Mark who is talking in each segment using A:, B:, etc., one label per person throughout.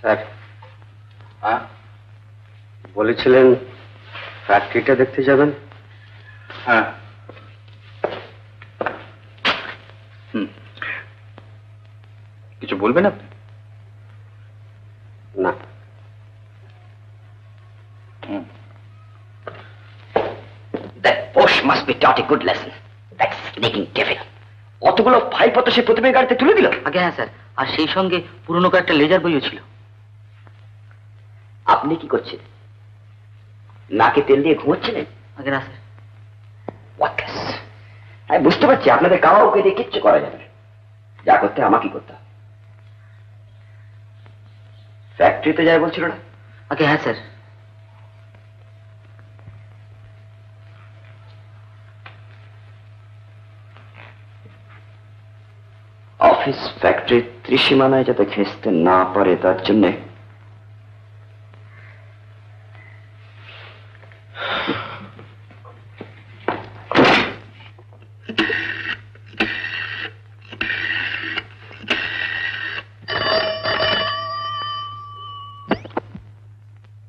A: Sir, বলেছিলেন ফ্যাক্টরিটা দেখতে যাবেন?
B: হ্যাঁ। কিছু বলবেন আপনি?
A: না।
C: That Bosch must be taught a good lesson. That sneaking devil. অতগুলো ফাইলপত্র সে প্রতিমের গাড়িতে তুলে দিল?
D: আগে হ্যাঁ স্যার, আর সেই সঙ্গে পুরনো কয়েকটা লেজার বইও ছিল।
C: আপনি কি করছেন? নাকে তেল দিয়ে ঘুমোচ্ছিলেন?
D: আগে না স্যার।
C: ওয়াটলেস। আমি বুঝতে পারছি আপনাদের কাউকে দিয়ে কিচ্ছু করা যাবে না। যা করতে আমাকে করতে হবে। ফ্যাক্টরিতে যায় বলছিল না?
D: আগে হ্যাঁ স্যার।
C: অফিস ফ্যাক্টরির ত্রিসীমানায় যাতে ঘেঁচতে না পারে তার জন্যে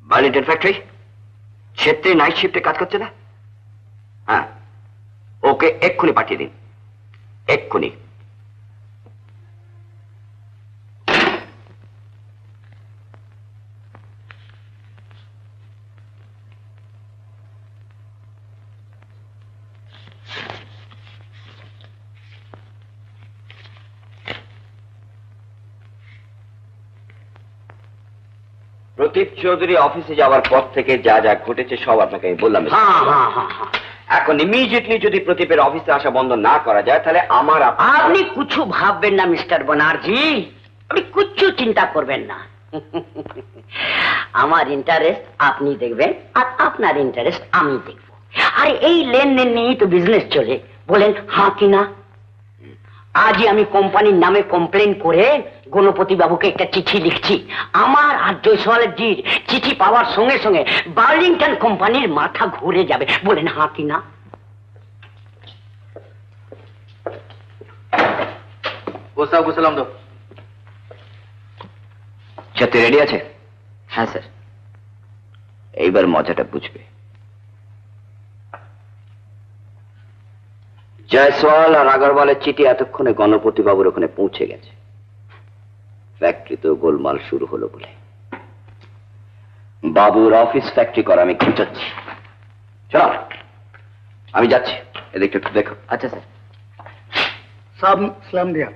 C: বার্লিংটন ফ্যাক্টরি ক্ষেত্রে নাইট শিফটে কাজ করছে না? হ্যাঁ, ওকে এক্ষুনি পাঠিয়ে দিন, এক্ষুনি। প্রদীপ চৌধুরী অফিসে যাওয়ার পর থেকে যা যা ঘটেছে সব আপনাকে আমি বললাম। এখন ইমিডিয়েটলি যদি প্রদীপের অফিসে আসা বন্ধ না করা যায় তাহলে আমার
E: আপনি কিছু ভাববেন না মিস্টার বনার্জি, আপনি কিচ্ছু চিন্তা করবেন না। আমার ইন্টারেস্ট আপনি দেখবেন আর আপনার ইন্টারেস্ট আমি দেখব। আর এই লেনদেন নিয়েই তো বিজনেস চলে, বলেন হ্যাঁ কি না? আজই আমি কোম্পানির নামে কমপ্লেন করে গণপতি বাবুকে একটা চিঠি লিখছি। আমার আর জয়সওয়ালের জির চিঠি পাওয়ার সঙ্গে সঙ্গে বার্লিংটন কোম্পানির মাথা ঘুরে যাবে, বলেন হ্যাঁ কি না?
B: গোসালাম তো
C: সাথে রেডি আছে?
D: হ্যাঁ স্যার।
C: এইবার মজাটা বুঝবে। জয়সওয়াল আর আগরওয়ালের চিঠি এতক্ষণে গণপতি বাবুর ওখানে পৌঁছে গেছে। ফ্যাক্টরিতেও গোলমাল শুরু হলো বলে বাবুর অফিস ফ্যাক্টরি করা আমি খুঁজাচ্ছি। চলো আমি যাচ্ছি, এদিকটা একটু দেখো।
D: আচ্ছা স্যার।
F: সব সালাম দিয়া।